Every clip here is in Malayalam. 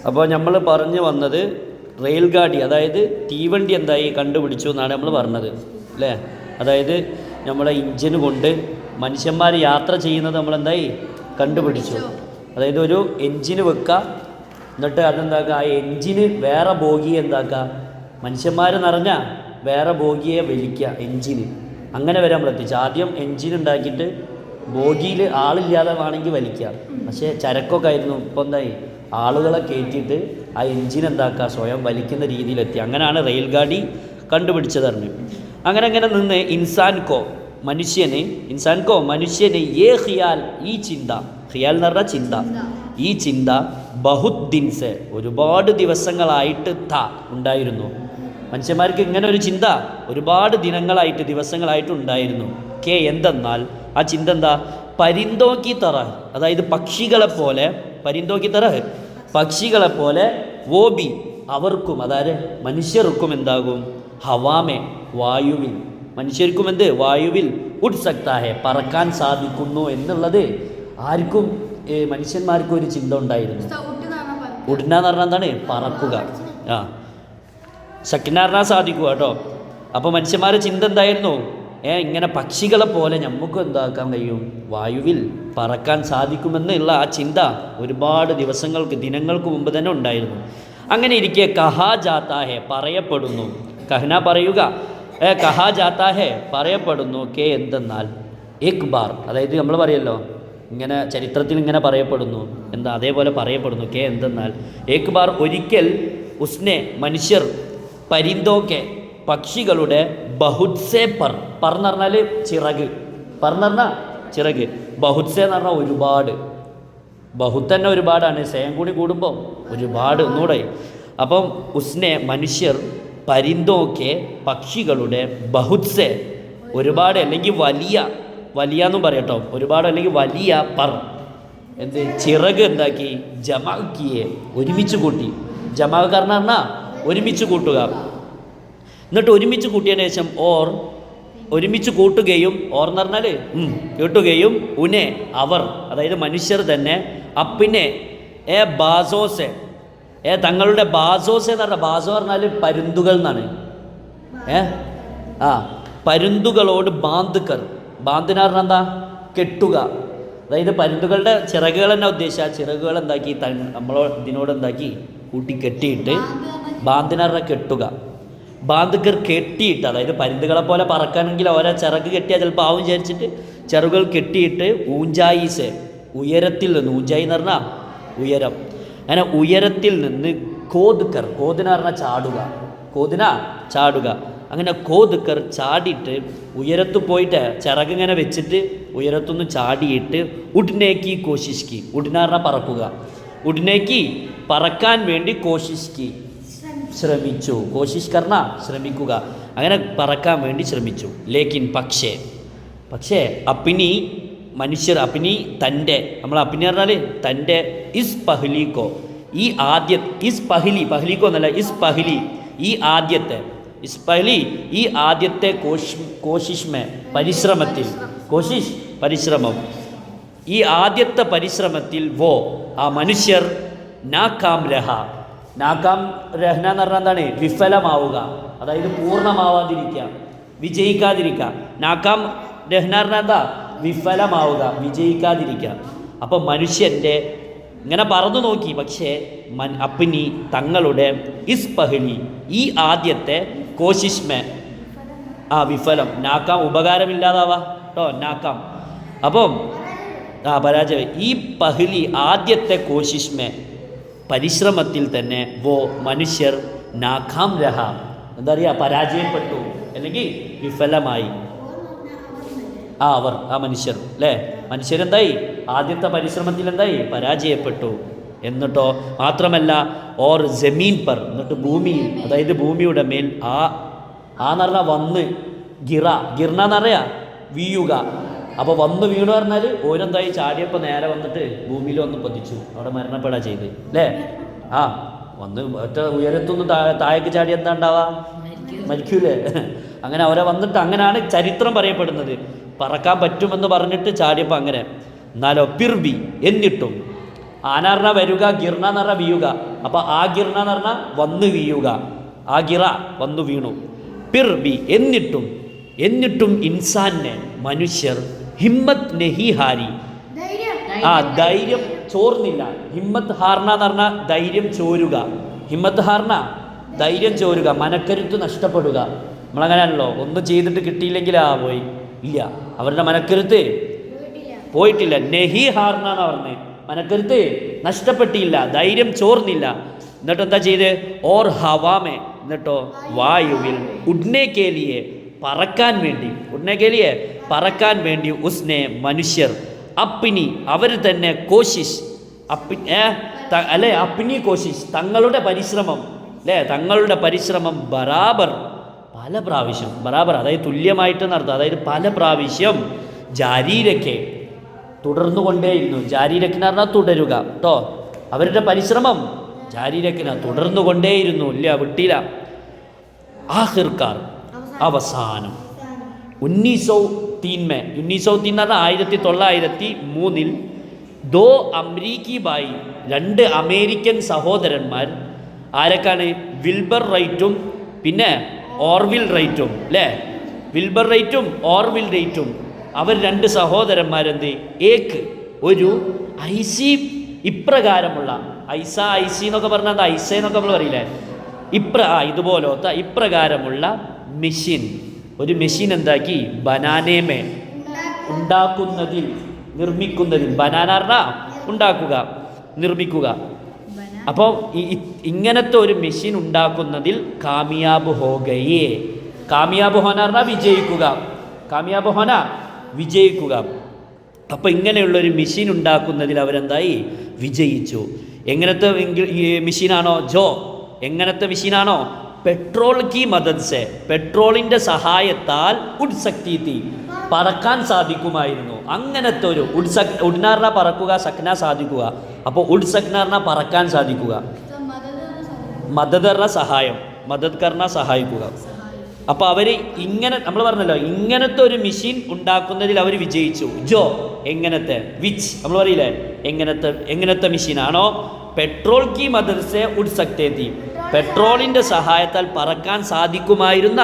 അപ്പോൾ നമ്മൾ പറഞ്ഞു വന്നത് റെയിൽ ഗാഡി, അതായത് തീവണ്ടി എന്തായി കണ്ടുപിടിച്ചു എന്നാണ് നമ്മൾ പറഞ്ഞത് അല്ലേ. അതായത് നമ്മളെ ഇഞ്ചിന് കൊണ്ട് മനുഷ്യന്മാർ യാത്ര ചെയ്യുന്നത് നമ്മളെന്തായി കണ്ടുപിടിച്ചു. അതായത് ഒരു എൻജിന് വെക്കുക, എന്നിട്ട് അതെന്താക്കുക, ആ എൻജിന് വേറെ ബോഗിയെ എന്താക്കുക, മനുഷ്യന്മാർ നിറഞ്ഞാൽ വേറെ ബോഗിയെ വലിക്കുക എൻജിന്. അങ്ങനെ വരെ നമ്മൾ എത്തിച്ചു. ആദ്യം എൻജിൻ ഉണ്ടാക്കിയിട്ട് ബോഗിയിൽ ആളില്ലാതെ വേണമെങ്കിൽ വലിക്കുക. പക്ഷേ ചരക്കൊക്കെ ആയിരുന്നു. ഇപ്പോൾ എന്തായി, ആളുകളെ കയറ്റിയിട്ട് ആ എൻജിൻ എന്താക്കുക, സ്വയം വലിക്കുന്ന രീതിയിലെത്തി. അങ്ങനെയാണ് റെയിൽ ഗാഡി കണ്ടുപിടിച്ചതറിഞ്ഞു. അങ്ങനെ നിന്ന് മനുഷ്യന് ഏ ഖിയാൽ, ഈ ചിന്ത, ഖിയാൽ എന്ന് പറഞ്ഞാൽ ചിന്ത, ഈ ചിന്ത ബഹുത് ദിൻസെ ഒരുപാട് ദിവസങ്ങളായിട്ട് ഉണ്ടായിരുന്നു. മനുഷ്യന്മാർക്ക് ഇങ്ങനെ ഒരു ചിന്ത ഒരുപാട് ദിനങ്ങളായിട്ട് ദിവസങ്ങളായിട്ട് ഉണ്ടായിരുന്നു. എന്തെന്നാൽ ആ ചിന്ത എന്താ, പരിന്തോക്കി തറ, അതായത് പക്ഷികളെ പോലെ, പരിന്തോക്കി തറ പക്ഷികളെ പോലെ, വോബി അവർക്കും, അതായത് മനുഷ്യർക്കും എന്താകും, ഹവാമെ വായുവിൽ, മനുഷ്യർക്കും എന്ത് വായുവിൽ, ഉഡ് സക്താഹെ പറക്കാൻ സാധിക്കുന്നു എന്നുള്ളത് ആർക്കും മനുഷ്യന്മാർക്കും ഒരു ചിന്ത ഉണ്ടായിരുന്നു. ഉഡ്ന എന്ന് പറഞ്ഞാൽ എന്താണ്, പറക്കുക. സക്കിന പറഞ്ഞാൽ സാധിക്കുക കേട്ടോ. അപ്പോൾ മനുഷ്യന്മാരുടെ ചിന്ത എന്തായിരുന്നു, ഇങ്ങനെ പക്ഷികളെ പോലെ നമുക്കും എന്താക്കാൻ കഴിയും, വായുവിൽ പറക്കാൻ സാധിക്കുമെന്നുള്ള ആ ചിന്ത ഒരുപാട് ദിനങ്ങൾക്ക് മുമ്പ് തന്നെ ഉണ്ടായിരുന്നു. അങ്ങനെ ഇരിക്കെ കഹാ ജാത്താഹെ പറയപ്പെടുന്നു, കഹ്ന പറയുക, കഹാ ജാത്താഹെ പറയപ്പെടുന്നു, എന്തെന്നാൽ എക് ബാർ, അതായത് നമ്മൾ പറയല്ലോ ഇങ്ങനെ ചരിത്രത്തിൽ ഇങ്ങനെ പറയപ്പെടുന്നു, എന്താ അതേപോലെ പറയപ്പെടുന്നു, എന്തെന്നാൽ എക് ബാർ ഒരിക്കൽ, ഉസ്നെ മനുഷ്യർ, പരിന്തോക്കെ പക്ഷികളുടെ, ബഹുത്സെ എന്ന് പറഞ്ഞാൽ ചിറക്, എന്ന് പറഞ്ഞാൽ ചിറക്, ബഹുത്സെ എന്ന് പറഞ്ഞാൽ ഒരുപാട്, ബഹുത്ത് തന്നെ ഒരുപാടാണ്, സേം കൂടി കൂടുമ്പോൾ ഒരുപാട് ഒന്നുകൂടെ. അപ്പം ഉസ്നെ മനുഷ്യർ, പരിന്തോക്കെ പക്ഷികളുടെ, ബഹുത്സെ ഒരുപാട്, അല്ലെങ്കിൽ വലിയ എന്നും പറയട്ടോ, ഒരുപാട് അല്ലെങ്കിൽ വലിയ, എന്ത് ചിറക് എന്താക്കി, ജമാക്കിയെ ഒരുമിച്ച് കൂട്ടി. ജമാക്കാരൻ പറഞ്ഞാൽ ഒരുമിച്ച് കൂട്ടുക. എന്നിട്ട് ഒരുമിച്ച് കൂട്ടിയതിന് ശേഷം ഒരുമിച്ച് കൂട്ടുകയും, എന്ന് പറഞ്ഞാൽ കേട്ടുകയും, ഉനെ അവർ, അതായത് മനുഷ്യർ തന്നെ, അപ്പിനെ ബാസോസെ തങ്ങളുടെ, ബാസോസെ എന്ന് പറഞ്ഞാൽ, ബാസോ പറഞ്ഞാൽ പരുന്തുകൾ എന്നാണ്. പരുന്തുകളോട് ബാന്തുക്കർ, ബാന്തിന പറഞ്ഞാൽ എന്താ, കെട്ടുക. അതായത് പരുന്തുകളുടെ ചിറകുകൾ തന്നെ ഉദ്ദേശിച്ച ചിറകുകൾ എന്താക്കി ഇതിനോട് എന്താക്കി കൂട്ടി കെട്ടിയിട്ട്, ബാന്തിന പറഞ്ഞാൽ കെട്ടുക, ബാന്തുക്കർ കെട്ടിയിട്ട്, അതായത് പരുന്തുകളെ പോലെ പറക്കാനെങ്കിൽ ഓരോ ചിറക് കെട്ടിയാൽ ചിലപ്പോൾ ആവും വിചാരിച്ചിട്ട് ചിറകുകൾ കെട്ടിയിട്ട്, ഊഞ്ചായിസെ ഉയരത്തിൽ നിന്ന്, ഊഞ്ചായി എന്ന് പറഞ്ഞാൽ ഉയരം, അങ്ങനെ ഉയരത്തിൽ നിന്ന്, കോതുക്കർ, കോതിന പറഞ്ഞാൽ ചാടുക, അങ്ങനെ കോതുക്കർ ചാടിയിട്ട് ഉയരത്ത് പോയിട്ട് ചിറകിങ്ങനെ വെച്ചിട്ട് ഉയരത്തുനിന്ന് ചാടിയിട്ട്, ഉഡ്നേക്കി കോശിഷ്കി, ഉഡ്ന പറഞ്ഞാൽ പറക്കുക, ഉഡ്നേക്കി പറക്കാൻ വേണ്ടി, കോശിഷ്കി ശ്രമിച്ചു, കോശിഷ് കർണ ശ്രമിക്കുക, അങ്ങനെ പറക്കാൻ വേണ്ടി ശ്രമിച്ചു. ലേക്കിൻ പക്ഷേ അപ്പിനി മനുഷ്യർ, അപ്പിനി തൻ്റെ, നമ്മൾ അപ്പിനി പറഞ്ഞാൽ തൻ്റെ, ഇസ് പഹ്ലിക്കോ ഈ പഹ്ലിക്കോ എന്നല്ല, ഈ ആദ്യത്തെ, ഈ ആദ്യത്തെ കോശിഷ്മെ പരിശ്രമത്തിൽ, പരിശ്രമം, ഈ ആദ്യത്തെ പരിശ്രമത്തിൽ, ആ മനുഷ്യർ, നാക്കാം രഹ്ന എന്ന് പറഞ്ഞാൽ എന്താണ്, വിഫലമാവുക, അതായത് പൂർണ്ണമാവാതിരിക്കുക, വിജയിക്കാതിരിക്കുക. നാക്കാം രഹ്ന പറഞ്ഞാൽ എന്താ, വിഫലമാവുക, വിജയിക്കാതിരിക്കുക. അപ്പം മനുഷ്യൻ്റെ ഇങ്ങനെ പറന്നു നോക്കി, പക്ഷേ അപ്പിനി തങ്ങളുടെ, ഈ ആദ്യത്തെ കോശിഷ്മെ വിഫലം, നാക്കാം ഉപകാരമില്ലാതാവാ കേട്ടോ, നാക്കാം. അപ്പം പരാജയം, ഈ ആദ്യത്തെ കോശിഷ്മെ പരിശ്രമത്തിൽ തന്നെ, മനുഷ്യർ, നാഖാം രഹ എന്താ പറയുക, പരാജയപ്പെട്ടു അല്ലെങ്കിൽ വിഫലമായി. മനുഷ്യർ അല്ലേ, മനുഷ്യരെന്തായി, ആദ്യത്തെ പരിശ്രമത്തിൽ എന്തായി, പരാജയപ്പെട്ടു. എന്നിട്ടോ മാത്രമല്ല, ജമീൻ പർ, എന്നിട്ട് ഭൂമിയിൽ, അതായത് ഭൂമിയുടെ മേൽ, എന്ന് പറഞ്ഞാൽ വന്ന്, ഗിർണെന്ന് പറയാ വീഴുക. അപ്പോൾ വന്ന് വീണു പറഞ്ഞാൽ ഓരോന്തായി ചാടിയപ്പോൾ നേരെ വന്നിട്ട് ഭൂമിയിൽ വന്ന് പതിച്ചു, അവിടെ മരണപ്പെടാ ചെയ്ത് അല്ലേ. വന്ന് ഒറ്റ ഉയരത്തൊന്നും താഴേക്ക് ചാടി എന്താ ഉണ്ടാവുക, മരിക്കൂലേ. അങ്ങനെ അവരെ വന്നിട്ട്, അങ്ങനെയാണ് ചരിത്രം പറയപ്പെടുന്നത്. പറക്കാൻ പറ്റുമെന്ന് പറഞ്ഞിട്ട് ചാടിയപ്പോൾ അങ്ങനെ. എന്നാലോ എന്നിട്ടും ആന പറഞ്ഞാൽ വരിക, ഗിർണ എന്ന് പറഞ്ഞാൽ വീഴുക. അപ്പോൾ ആ ഗിർണ എന്ന് പറഞ്ഞാൽ വന്ന് വീഴുക, ആ ഗിറ വന്നു വീണു. പിർബി എന്നിട്ടും ഇൻസാനെ മനുഷ്യർ ഹിമ്മത്ത് നെഹി ഹാരി, ധൈര്യം ചോർന്നില്ല. ഹിമ്മത്ത് ഹാർണ എന്ന് പറഞ്ഞാൽ ധൈര്യം ചോരുക. ഹിമ്മത്ത് ഹാർണ ധൈര്യം ചോരുക, മനക്കരുത്ത് നഷ്ടപ്പെടുക. നമ്മളങ്ങനെയാണല്ലോ, ഒന്നും ചെയ്തിട്ട് കിട്ടിയില്ലെങ്കിൽ പോയി ഇല്ല, അവരുടെ മനക്കരുത്ത് പോയിട്ടില്ല. നെഹി ഹാർണ എന്ന് പറഞ്ഞ് മനക്കരുത്ത് നഷ്ടപ്പെട്ടില്ല, ധൈര്യം ചോർന്നില്ല. എന്നിട്ട് എന്താ ചെയ്ത്? ഓർ ഹവാമേ, എന്നിട്ടോ വായുവിൽ ഉഡ്നെ കേലിയെ പറക്കാൻ വേണ്ടി ഉസ്നെ മനുഷ്യർ അപ്പിനി അവർ തന്നെ കോശിഷ് അല്ലെ അപ്പിനി കോശിഷ് തങ്ങളുടെ പരിശ്രമം ബറാബർ പല പ്രാവശ്യം, ബറാബർ അതായത് തുല്യമായിട്ട് നടത്തുക, അതായത് പല പ്രാവശ്യം ജാരീരക്കെ തുടർന്നു കൊണ്ടേയിരുന്നു. ജാരീരക്കിന് പറഞ്ഞാൽ തുടരുക കേട്ടോ, അവരുടെ പരിശ്രമം ജാരീരക്കിന് തുടർന്നു കൊണ്ടേയിരുന്നു, ഇല്ല വിട്ടില്ല. ആഹിർക്കാർ അവസാനം 1903 എന്ന് പറഞ്ഞാൽ 1903 ദോ അമരീക്കി ബായി, 2 അമേരിക്കൻ സഹോദരന്മാർ. ആരൊക്കെയാണ്? വിൽബർ റൈറ്റും പിന്നെ ഓർവിൽ റൈറ്റും അല്ലേ? വിൽബർ റൈറ്റും ഓർവിൽ റൈറ്റും അവർ 2 സഹോദരന്മാരെന്ത് ഒരു ഐസി ഇപ്രകാരമുള്ള ഐസി എന്നൊക്കെ പറഞ്ഞാൽ ഐസ എന്നൊക്കെ നമ്മൾ പറയില്ലേ, ഇതുപോലത്തെ ഇപ്രകാരമുള്ള ഒരു മെഷീൻ എന്താക്കി? ബനാനേമേ നിർമ്മിക്കുന്നതിൽ ബനാന ഉണ്ടാക്കുക, നിർമ്മിക്കുക. അപ്പോൾ ഇങ്ങനത്തെ ഒരു മെഷീൻ ഉണ്ടാക്കുന്നതിൽ കാമിയാബ് ഹോഗയേ. കാമിയാബ് ഹോന പറഞ്ഞാൽ വിജയിക്കുക. അപ്പോൾ ഇങ്ങനെയുള്ളൊരു മെഷീൻ ഉണ്ടാക്കുന്നതിൽ അവരെന്തായി? വിജയിച്ചു. എങ്ങനത്തെ മെഷീനാണോ? എങ്ങനത്തെ മെഷീനാണോ? പെട്രോൾ കി മദദ് സെ, പെട്രോളിൻ്റെ സഹായത്താൽ ഉഡ് സക്തി തീ, പറക്കാൻ സാധിക്കുമായിരുന്നു. അങ്ങനത്തെ ഒരു ഉഡ്നാറിന പറക്കുക, സക്ന സാധിക്കുക. അപ്പോൾ ഉഡ് സക്നാറിന പറക്കാൻ സാധിക്കുക. മദദ് പറഞ്ഞ സഹായം, മദദ് കർണ സഹായിക്കുക. അപ്പോൾ അവർ ഇങ്ങനെ നമ്മൾ പറഞ്ഞല്ലോ, ഇങ്ങനത്തെ ഒരു മെഷീൻ ഉണ്ടാക്കുന്നതിൽ അവർ വിജയിച്ചു. എങ്ങനത്തെ നമ്മൾ പറയില്ലേ, എങ്ങനത്തെ മെഷീനാണോ? പെട്രോൾ കി മദദ് സെ ഉഡ് സക്തേ തീ, പെട്രോളിൻ്റെ സഹായത്താൽ പറക്കാൻ സാധിക്കുമായിരുന്ന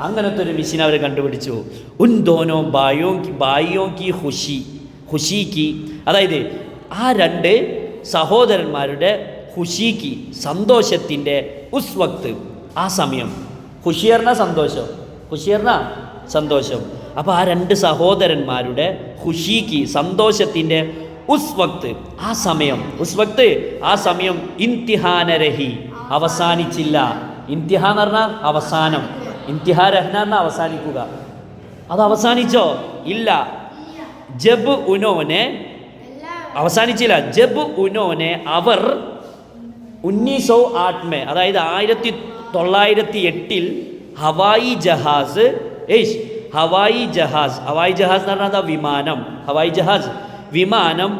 അങ്ങനത്തെ ഒരു മെഷീൻ അവർ കണ്ടുപിടിച്ചു. ഉൻ ദോനോ ബായിയോ കി ഖുഷിക്ക്, അതായത് ആ 2 സഹോദരന്മാരുടെ ഖുഷിക്ക് സന്തോഷത്തിൻ്റെ ഉസ് വക്ത്, ആ സമയം. ഖുഷിയർന്ന സന്തോഷം. അപ്പോൾ ആ 2 സഹോദരന്മാരുടെ ഖുഷിക്ക് സന്തോഷത്തിൻ്റെ ഉസ് വക്ത്, ആ സമയം ഇംതിഹാനരഹി അവസാനിച്ചില്ല. ഇംതിഹാൻ എന്ന് പറഞ്ഞാൽ അവസാനം, ഇംതിഹാ രഹ്ന എന്നാൽ അവസാനിക്കുക. അത് അവസാനിച്ചോ? ഇല്ല. ജബ് ഉനോനെ അവസാനിച്ചില്ല. ജബ് ഉനോനെ അവർ 1908 അതായത് 1908 ഹവായി ജഹാസ് എന്ന് പറഞ്ഞാൽ വിമാനം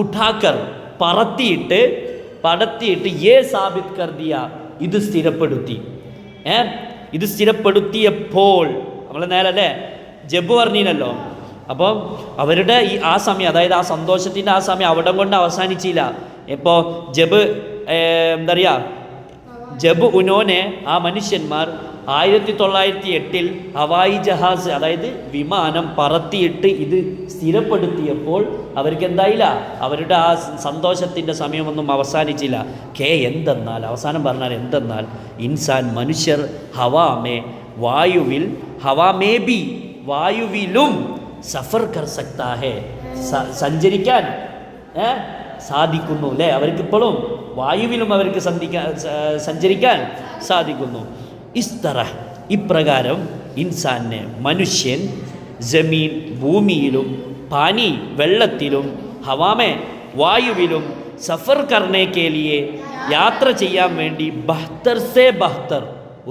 ഉഠാക്കർ പറത്തിയിട്ട് സാബിത് കർ ദിയ, ഇത് സ്ഥിരപ്പെടുത്തിയപ്പോൾ നമ്മൾ നേരല്ലേ ജബ് പറഞ്ഞില്ലല്ലോ. അപ്പോൾ അവരുടെ ആ സമയം, അതായത് ആ സന്തോഷത്തിൻ്റെ ആ സമയം അവിടെ കൊണ്ട് അവസാനിച്ചില്ല. ഇപ്പോൾ എന്താ പറയുക, ജബ് ഉനോനെ ആ മനുഷ്യന്മാർ 1908 ഹവായി ജഹാസ് അതായത് വിമാനം പറത്തിയിട്ട് ഇത് സ്ഥിരപ്പെടുത്തിയപ്പോൾ അവർക്ക് എന്തായില്ല, അവരുടെ ആ സന്തോഷത്തിൻ്റെ സമയമൊന്നും അവസാനിച്ചില്ല. എന്തെന്നാൽ അവസാനം പറഞ്ഞാൽ എന്തെന്നാൽ ഇൻസാൻ മനുഷ്യർ വായുവിലും സഫർ കർ സക്താ ഹേ, സഞ്ചരിക്കാൻ സാധിക്കുന്നു അല്ലേ? അവർക്കിപ്പോഴും വായുവിലും അവർക്ക് സഞ്ചരിക്കാൻ സാധിക്കുന്നു. ഇപ്രകാരം ഇൻസാനെ മനുഷ്യൻ ജമീൻ ഭൂമിയിലും പാനി വെള്ളത്തിലും ഹവാമേ വായുവിലും സഫർ കർണേ കേ ലിയെ യാത്ര ചെയ്യാൻ വേണ്ടി ബഹ്തർ സേ ബഹ്തർ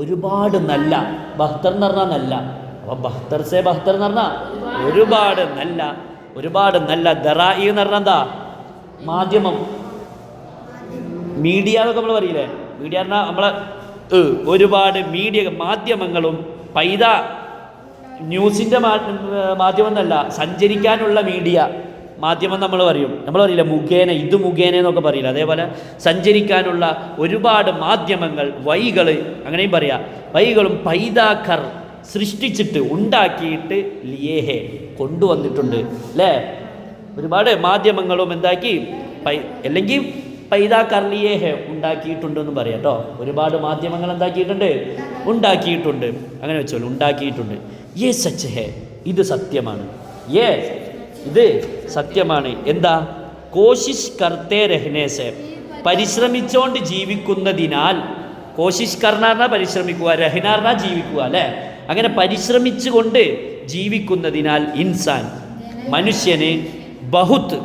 ഒരുപാട് നല്ല, ബഹ്തർ എന്ന് പറഞ്ഞാൽ നല്ല, അപ്പോൾ ബഹ്തർ സേ ബഹ്തർ എന്ന് പറഞ്ഞാൽ ഒരുപാട് നല്ല ദറായി എന്ന് പറഞ്ഞാൽ എന്താ? മാധ്യമം, മീഡിയ എന്നൊക്കെ നമ്മൾ പറയില്ലേ. മീഡിയ പറഞ്ഞാൽ നമ്മളെ ഒരുപാട് മാധ്യമങ്ങളും ന്യൂസിൻ്റെ മാധ്യമം എന്നല്ല, സഞ്ചരിക്കാനുള്ള മീഡിയ മാധ്യമം നമ്മൾ പറയില്ല മുഖേന, ഇത് മുഖേന എന്നൊക്കെ പറയില്ല. അതേപോലെ സഞ്ചരിക്കാനുള്ള ഒരുപാട് മാധ്യമങ്ങൾ, വഴികൾ, അങ്ങനെയും പറയാം, വഴികളും പൈതാക്കർ സൃഷ്ടിച്ചിട്ട് ഉണ്ടാക്കിയിട്ട് ലിയേഹെ കൊണ്ടുവന്നിട്ടുണ്ട് അല്ലേ. ഒരുപാട് മാധ്യമങ്ങളും എന്താക്കി അല്ലെങ്കിൽ പൈതാക്കർ ലിയേഹെ ഉണ്ടാക്കിയിട്ടുണ്ടെന്ന് പറയാം കേട്ടോ. ഒരുപാട് മാധ്യമങ്ങൾ ഉണ്ടാക്കിയിട്ടുണ്ട്, അങ്ങനെ വെച്ചോളൂ, ഉണ്ടാക്കിയിട്ടുണ്ട്. യേ സച്ച് ഹേ, ഇത് സത്യമാണ്. ഇത് സത്യമാണ്. എന്താ? കോശിഷ് കർത്തേ രഹ്നേസെ, പരിശ്രമിച്ചുകൊണ്ട് ജീവിക്കുന്നതിനാൽ. കോശിഷ് കർണാർന്ന പരിശ്രമിക്കുക, രഹ്നാർന്ന ജീവിക്കുക അല്ലേ. അങ്ങനെ പരിശ്രമിച്ചുകൊണ്ട് ജീവിക്കുന്നതിനാൽ ഇൻസാൻ മനുഷ്യന് ബഹുത്ത്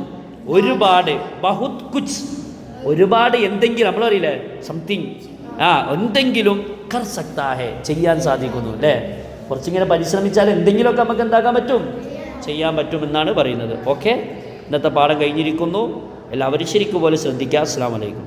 ഒരുപാട്, ബഹുത് കുച്ച് ഒരുപാട് എന്തെങ്കിലും, നമ്മൾ പറയില്ലേ സംതിങ്, എന്തെങ്കിലും കർ സക്താ ഹേ ചെയ്യാൻ സാധിക്കുന്നു അല്ലേ. കുറച്ചിങ്ങനെ പരിശ്രമിച്ചാൽ എന്തെങ്കിലുമൊക്കെ നമുക്ക് എന്താക്കാൻ പറ്റും, ചെയ്യാൻ പറ്റുമെന്നാണ് പറയുന്നത്. ഓക്കെ, ഇന്നത്തെ പാഠം കഴിഞ്ഞിരിക്കുന്നു. എല്ലാവരും ശരിക്കും പോലെ ശ്രദ്ധിക്കുക. അസ്സലാമു അലൈക്കും.